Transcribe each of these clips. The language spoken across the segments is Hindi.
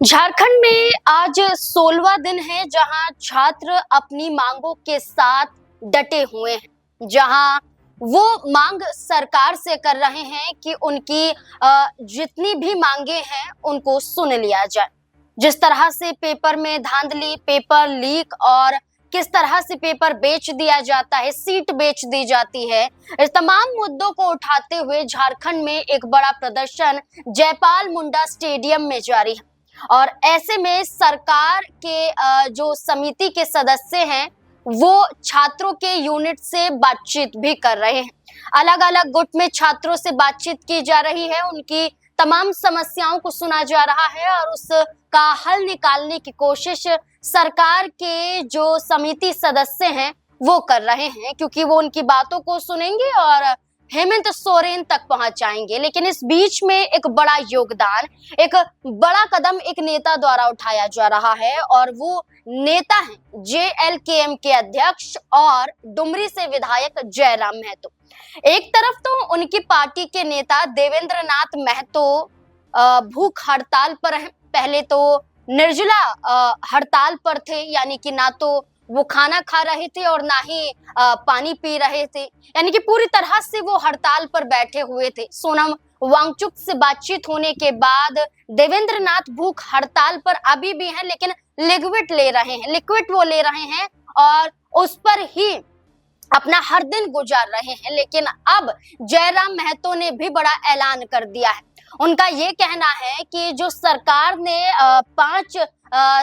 झारखंड में आज 16वां दिन है जहां छात्र अपनी मांगों के साथ डटे हुए हैं। जहां वो मांग सरकार से कर रहे हैं कि उनकी जितनी भी मांगे हैं उनको सुन लिया जाए। जिस तरह से पेपर में धांधली, पेपर लीक और किस तरह से पेपर बेच दिया जाता है, सीट बेच दी जाती है, इस तमाम मुद्दों को उठाते हुए झारखंड में एक बड़ा प्रदर्शन जयपाल मुंडा स्टेडियम में जारी है। और ऐसे में सरकार के जो समिति के सदस्य हैं वो छात्रों के यूनिट से बातचीत भी कर रहे हैं। अलग अलग गुट में छात्रों से बातचीत की जा रही है, उनकी तमाम समस्याओं को सुना जा रहा है और उसका हल निकालने की कोशिश सरकार के जो समिति सदस्य हैं वो कर रहे हैं, क्योंकि वो उनकी बातों को सुनेंगे और हेमंत सोरेन तक पहुंचाएंगे। लेकिन इस बीच में एक बड़ा योगदान, एक बड़ा कदम एक नेता द्वारा उठाया जा रहा है और वो नेता है जेएलकेएम के अध्यक्ष और डुमरी से विधायक जयराम महतो। एक तरफ तो उनकी पार्टी के नेता देवेंद्र नाथ महतो भूख हड़ताल पर हैं। पहले तो निर्जला हड़ताल पर थे, यानी कि ना तो वो खाना खा रहे थे और ना ही पानी पी रहे थे, यानी कि पूरी तरह से वो हड़ताल पर बैठे हुए थे। सोनम वांगचुक से बातचीत होने के बाद देवेंद्र नाथ भूख हड़ताल पर अभी भी हैं, लेकिन लिक्विड वो ले रहे हैं और उस पर ही अपना हर दिन गुजार रहे हैं। लेकिन अब जयराम महतो ने भी बड़ा ऐलान कर दिया है। उनका ये कहना है कि जो सरकार ने 5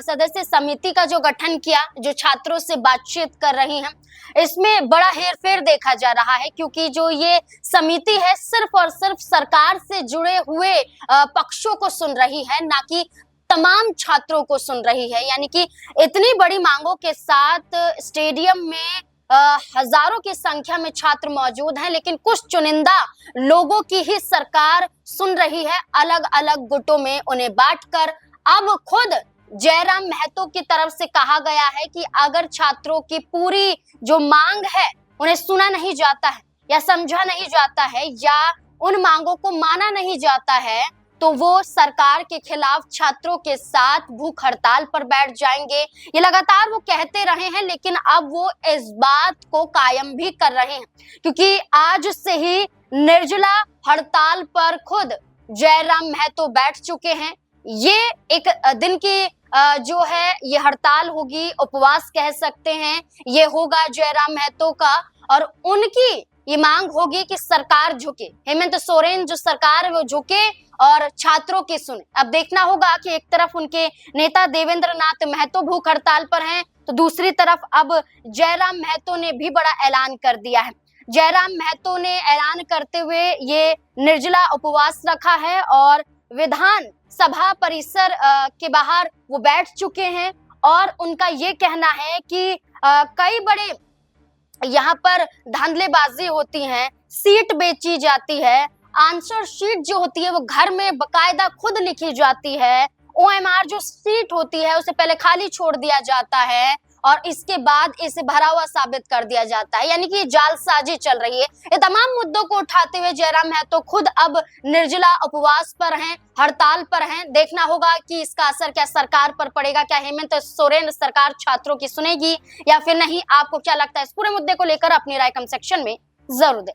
सदस्य समिति का जो गठन किया, जो छात्रों से बातचीत कर रही हैं, इसमें बड़ा हेरफेर देखा जा रहा है, क्योंकि जो ये समिति है सिर्फ और सिर्फ सरकार से जुड़े हुए पक्षों को सुन रही है, ना कि तमाम छात्रों को सुन रही है। यानी कि इतनी बड़ी मांगों के साथ स्टेडियम में हजारों की संख्या में छात्र मौजूद हैं, लेकिन कुछ चुनिंदा लोगों की ही सरकार सुन रही है। अलग अलग गुटों में उन्हें बांटकर अब खुद जयराम महतो की तरफ से कहा गया है कि अगर छात्रों की पूरी जो मांग है उन्हें सुना नहीं जाता है या समझा नहीं जाता है या उन मांगों को माना नहीं जाता है, तो वो सरकार के खिलाफ छात्रों के साथ भूख हड़ताल पर बैठ जाएंगे। ये लगातार वो कहते रहे हैं, लेकिन अब वो इस बात को कायम भी कर रहे हैं, क्योंकि आज से ही निर्जला हड़ताल पर खुद जयराम महतो बैठ चुके हैं। ये एक दिन की जो है ये हड़ताल होगी, उपवास कह सकते हैं, ये होगा जयराम महतो का और उनकी ये मांग होगी कि सरकार झुके, हेमंत सोरेन जो सरकार है वो झुके और छात्रों की सुने। अब देखना होगा कि एक तरफ उनके नेता देवेंद्र नाथ महतो भूख हड़ताल पर हैं, तो दूसरी तरफ अब जयराम महतो ने भी बड़ा ऐलान कर दिया है। जयराम महतो ने ऐलान करते हुए ये निर्जला उपवास रखा है और विधान सभा परिसर के बाहर वो बैठ चुके हैं और उनका ये कहना है कि कई बड़े यहाँ पर धांधलेबाजी होती है, सीट बेची जाती है, आंसर शीट जो होती है वो घर में बकायदा खुद लिखी जाती है, ओएमआर जो सीट होती है उसे पहले खाली छोड़ दिया जाता है और इसके बाद इसे भरा हुआ साबित कर दिया जाता है, यानी कि जालसाजी चल रही है। ये तमाम मुद्दों को उठाते हुए जयराम महतो खुद अब निर्जला उपवास पर हैं, हड़ताल पर हैं। देखना होगा कि इसका असर क्या सरकार पर पड़ेगा, क्या हेमंत सोरेन सरकार छात्रों की सुनेगी या फिर नहीं। आपको क्या लगता है? इस पूरे मुद्दे को लेकर अपनी राय कमेंट सेक्शन में जरूर दें।